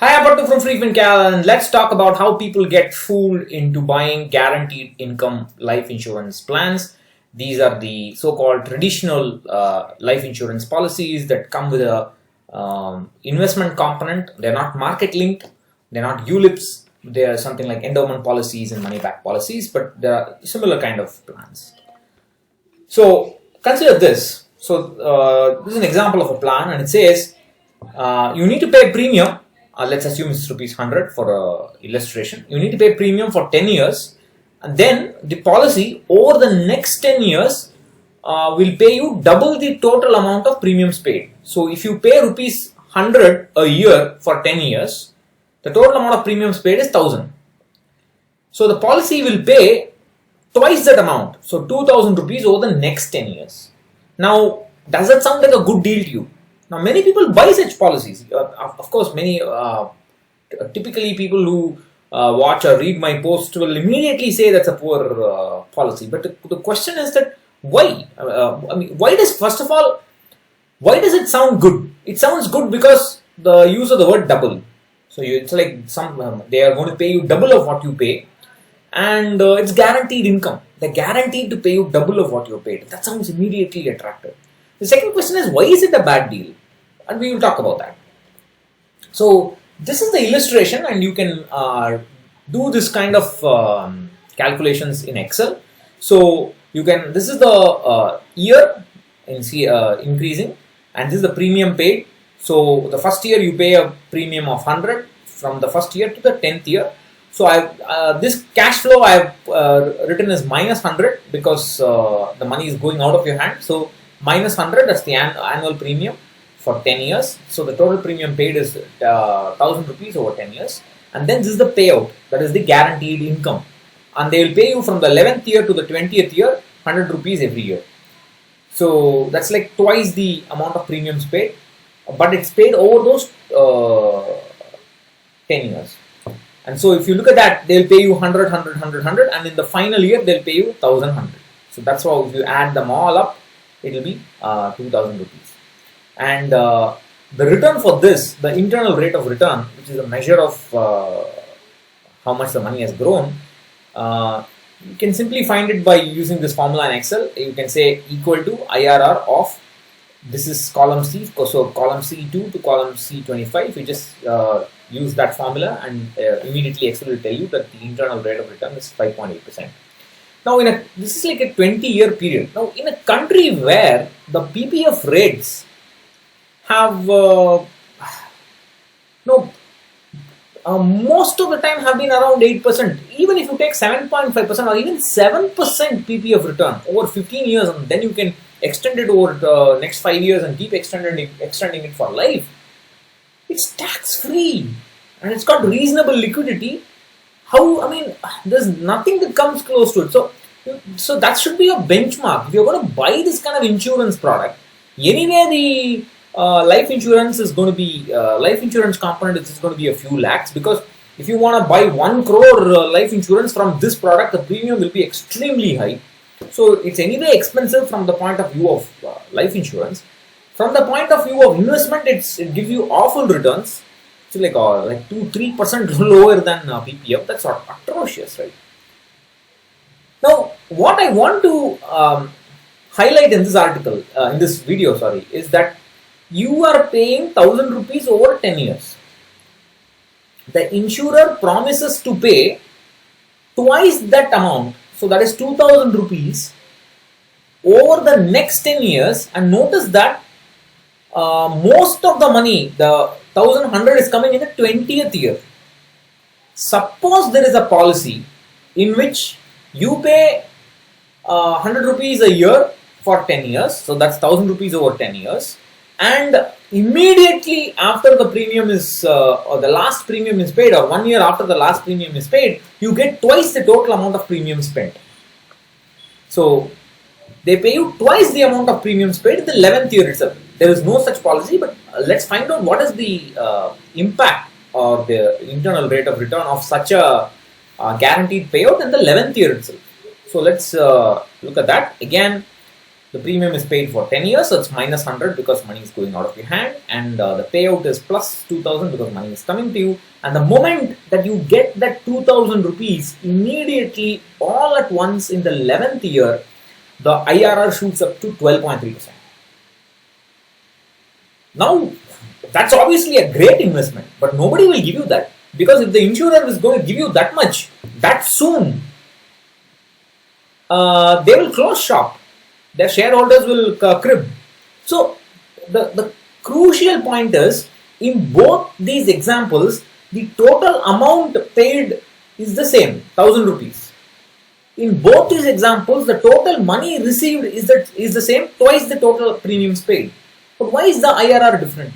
Hi, I'm Pattu from Frequent Cal, and let's talk about how people get fooled into buying guaranteed income life insurance plans. These are the so-called traditional life insurance policies that come with a investment component. They're not market linked. They're not ULIPs. They're something like endowment policies and money back policies, but there are similar kind of plans. So consider this. This is an example of a plan, and it says you need to pay premium. Let's assume it's rupees 100 for illustration. You need to pay premium for 10 years, and then the policy over the next 10 years will pay you double the total amount of premiums paid. So if you pay rupees 100 a year for 10 years, the total amount of premiums paid is 1000. So the policy will pay twice that amount, so 2000 rupees over the next 10 years. Now, does that sound like a good deal to you? Now, many people buy such policies. Of course, many typically people who watch or read my post will immediately say that's a poor policy. But the question is that why? Why does, first of all, why does it sound good? It sounds good because the use of the word double. So it's like they are going to pay you double of what you pay, and it's guaranteed income. They're guaranteed to pay you double of what you paid. That sounds immediately attractive. The second question is, why is it a bad deal? And we will talk about that. So this is the illustration, and you can do this kind of calculations in Excel. So you can, this is the year increasing, and this is the premium paid. So the first year you pay a premium of 100 from the first year to the 10th year. So this cash flow I have written as minus 100 because the money is going out of your hand. So minus 100, that's the annual premium for 10 years. So the total premium paid is 1000 rupees over 10 years. And then this is the payout, that is the guaranteed income. And they will pay you from the 11th year to the 20th year 100 rupees every year. So that's like twice the amount of premiums paid, but it's paid over those 10 years. And so if you look at that, they'll pay you 100, 100, 100, 100, and in the final year they'll pay you 1100. So that's how, if you add them all up, it will be 2000 rupees. And the return for this, the internal rate of return, which is a measure of how much the money has grown, you can simply find it by using this formula in Excel. You can say equal to IRR of, this is column C, so column C2 to column C25. You just use that formula, and immediately Excel will tell you that the internal rate of return is 5.8%. Now, this is like a 20-year period. Now, in a country where the PPF rates have, most of the time have been around 8%. Even if you take 7.5% or even 7% PPF return over 15 years, and then you can extend it over the next 5 years and keep extending it for life. It's tax-free and it's got reasonable liquidity. There's nothing that comes close to it. So that should be a benchmark. If you're going to buy this kind of insurance product, anyway the life insurance is going to be, life insurance component is going to be a few lakhs, because if you want to buy 1 crore life insurance from this product, the premium will be extremely high. So it's anyway expensive from the point of view of life insurance. From the point of view of investment, it gives you awful returns. It's like 2-3% lower than PPF. That's atrocious, right? Now, what I want to highlight in this article, in this video, is that you are paying 1000 rupees over 10 years. The insurer promises to pay twice that amount. So that is 2000 rupees over the next 10 years, and notice that most of the money, the 1100, is coming in the 20th year. Suppose there is a policy in which you pay 100 rupees a year for 10 years, so that's 1000 rupees over 10 years, and immediately after the premium is, or the last premium is paid, or 1 year after the last premium is paid, you get twice the total amount of premium spent. So they pay you twice the amount of premiums paid in the 11th year itself. There is no such policy, but let's find out what is the impact or the internal rate of return of such a guaranteed payout in the 11th year itself. So let's look at that. Again, The premium is paid for 10 years, so it's minus 100 because money is going out of your hand, and the payout is plus 2000 because money is coming to you. And the moment that you get that 2000 rupees, immediately, all at once in the 11th year, the IRR shoots up to 12.3%. Now, that's obviously a great investment, but nobody will give you that, because if the insurer is going to give you that much, that soon, they will close shop. Their shareholders will crib. So, the crucial point is, in both these examples, the total amount paid is the same, 1000 rupees. In both these examples, the total money received is the same, twice the total premiums paid. But why is the IRR different?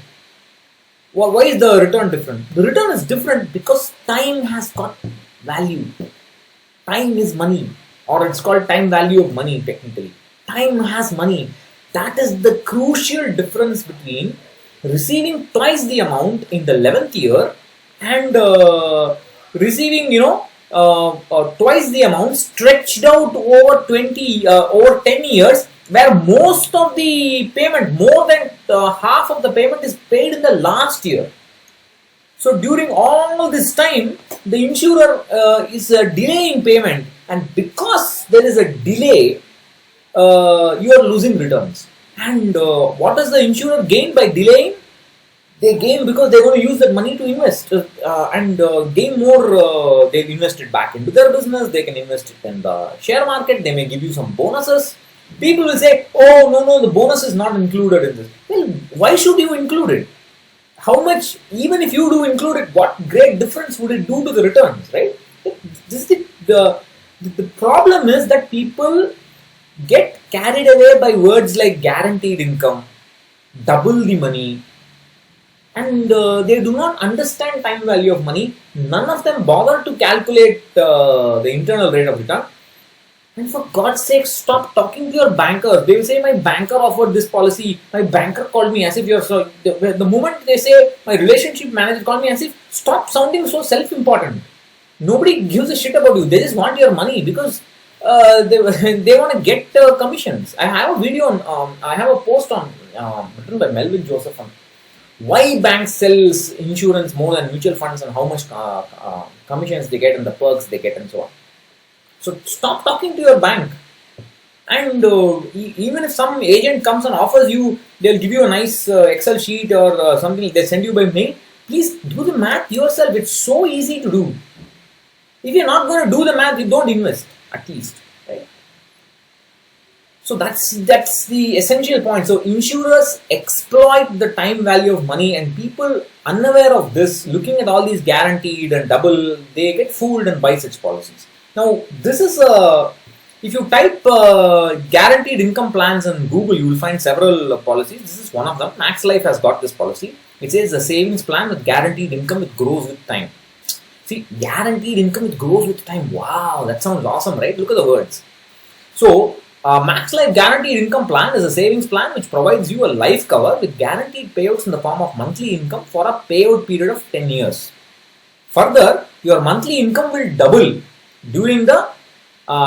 Why is the return different? The return is different because time has got value. Time is money, or it's called time value of money technically. Time has money. That is the crucial difference between receiving twice the amount in the 11th year and receiving, twice the amount stretched out over 10 years, where most of the payment, more than half of the payment, is paid in the last year. So during all this time, the insurer is delaying payment, and because there is a delay, you are losing returns. And what does the insurer gain by delaying? They gain because they're going to use that money to invest and gain more. They've invested back into their business. They can invest it in the share market. They may give you some bonuses. People will say, oh, no, the bonus is not included in this. Well, why should you include it? How much, even if you do include it, what great difference would it do to the returns, right? The problem is that people get carried away by words like guaranteed income, double the money, and they do not understand time value of money. None of them bother to calculate the internal rate of return. And for God's sake, stop talking to your bankers. They will say, my banker offered this policy, my banker called me, as if you're so. The moment they say, my relationship manager called me, as if, stop sounding so self-important. Nobody gives a shit about you. They just want your money because they want to get commissions. I have a video on, I have a post on written by Melvin Joseph on why banks sells insurance more than mutual funds and how much commissions they get and the perks they get and so on. So stop talking to your bank. And even if some agent comes and offers you, they'll give you a nice Excel sheet or something they send you by mail. Please do the math yourself. It's so easy to do. If you're not going to do the math, you don't invest, at least. Right? So that's the essential point. So insurers exploit the time value of money, and people unaware of this, looking at all these guaranteed and double, they get fooled and buy such policies. Now, this is if you type guaranteed income plans in Google, you will find several policies. This is one of them. Max Life has got this policy. It says a savings plan with guaranteed income, it grows with time. See, guaranteed income, it grows with time. Wow, that sounds awesome, right? Look at the words. So, Max Life Guaranteed Income Plan is a savings plan which provides you a life cover with guaranteed payouts in the form of monthly income for a payout period of 10 years. Further, your monthly income will double during the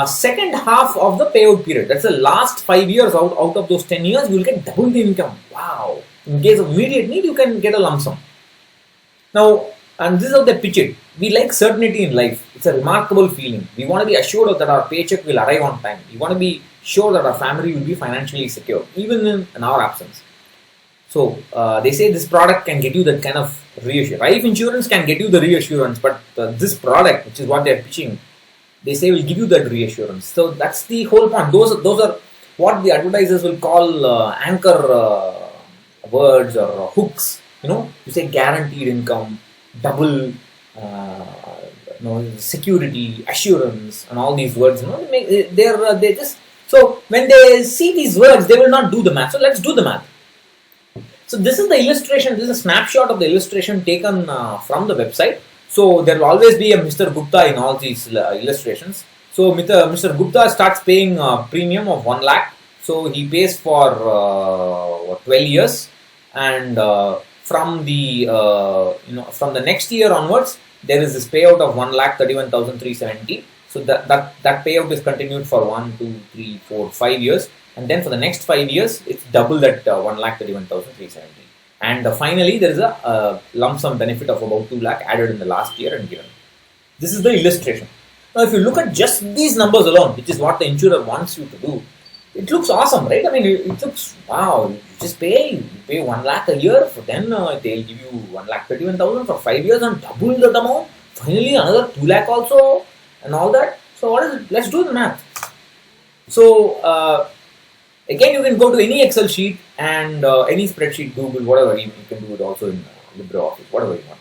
second half of the payout period. That's the last 5 years. Out of those 10 years, you will get double the income. Wow. In case of immediate need, you can get a lump sum. Now, and this is how they pitch it. We like certainty in life. It's a remarkable feeling. We want to be assured that our paycheck will arrive on time. We want to be sure that our family will be financially secure, even in our absence. So, they say this product can get you that kind of reassurance. Life insurance can get you the reassurance, but this product, which is what they're pitching, they say will give you that reassurance. So that's the whole point. Those are what the advertisers will call anchor words or hooks. You say guaranteed income, double, security, assurance, and all these words. They just, so when they see these words, they will not do the math. So let's do the math. So this is the illustration. This is a snapshot of the illustration taken from the website. So there will always be a Mr. Gupta in all these illustrations. So Mr. Gupta starts paying a premium of 1 lakh. So he pays for 12 years, and from the next year onwards, there is this payout of 1,31,370. So that payout is continued for 1, 2, 3, 4, 5 years, and then for the next 5 years, it's double that 1,31,370. And finally, there is a lump sum benefit of about 2 lakh added in the last year and given. This is the illustration. Now, if you look at just these numbers alone, which is what the insurer wants you to do, it looks awesome, right? I mean, it looks, wow, you just pay 1 lakh a year, for then they'll give you 1,31,000 for 5 years and double that amount. Finally, another 2 lakh also, and all that. So what is it? Let's do the math. So again, you can go to any Excel sheet and any spreadsheet, Google, whatever. You can do it also in LibreOffice, whatever you want.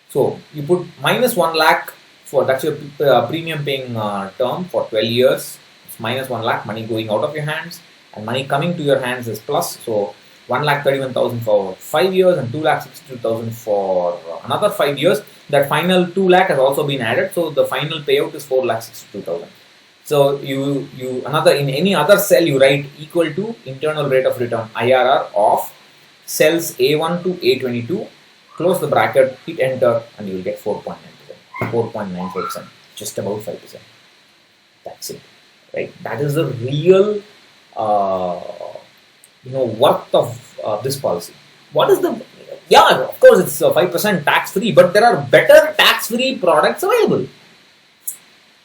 So you put minus 1 lakh for, that's your premium paying term for 12 years. It's minus 1 lakh, money going out of your hands, and money coming to your hands is plus. So 1,31,000 for 5 years and 2,62,000 for another 5 years. That final 2 lakh has also been added, so the final payout is 4,62,000. So you another, in any other cell you write equal to internal rate of return IRR of cells A1 to A22. Close the bracket, hit enter, and you will get 4.95%, just about 5%. That's it, right? That is the real worth of this policy. What is the, yeah, of course it's 5% tax free, but there are better tax free products available.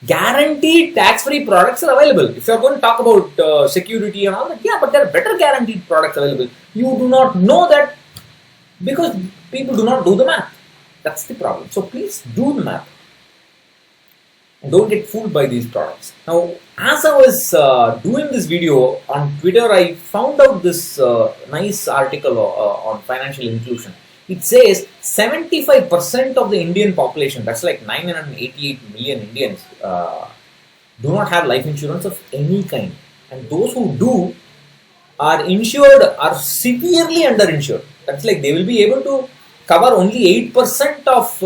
Guaranteed tax free products are available. If you are going to talk about security and all that, yeah, but there are better guaranteed products available. You do not know that because people do not do the math. That's the problem. So please do the math. Don't get fooled by these products. Now, as I was doing this video on Twitter, I found out this nice article on financial inclusion. It says 75% of the Indian population, that's like 988 million Indians, do not have life insurance of any kind. And those who do are insured, are severely underinsured. That's like they will be able to cover only 8% of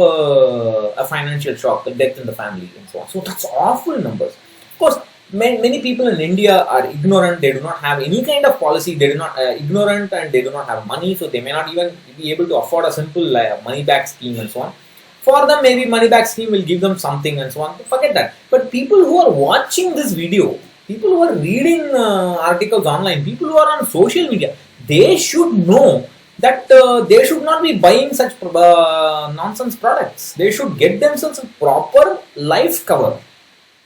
a financial shock, the death in the family and so on. So that's awful numbers. Of course, many people in India are ignorant. They do not have any kind of policy. They do not ignorant, and they do not have money, so they may not even be able to afford a simple money back scheme and so on. For them, maybe money back scheme will give them something and so on. Forget that. But people who are watching this video, people who are reading articles online, people who are on social media, they should know that they should not be buying such nonsense products. They should get themselves a proper life cover.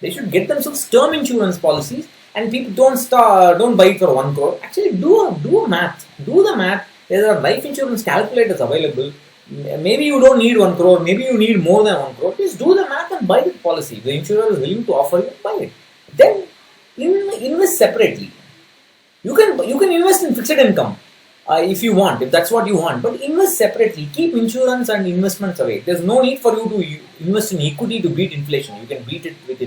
They should get themselves term insurance policies, and people don't buy it for 1 crore. Actually, do a math. Do the math. There are life insurance calculators available. Maybe you don't need 1 crore. Maybe you need more than 1 crore. Just do the math and buy the policy. The insurer is willing to offer you, buy it. Then invest separately. You can invest in fixed income. If you want, if that's what you want, but invest separately. Keep insurance and investments away. There's no need for you to invest in equity to beat inflation. You can beat it with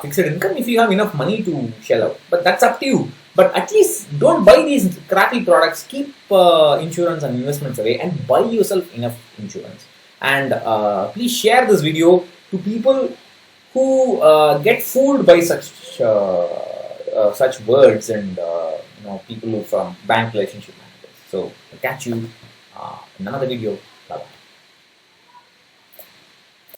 fixed income if you have enough money to shell out. But that's up to you. But at least don't buy these crappy products. Keep insurance and investments away and buy yourself enough insurance. And please share this video to people who get fooled by such words and people who from bank relationship managers. So I'll catch you in another video.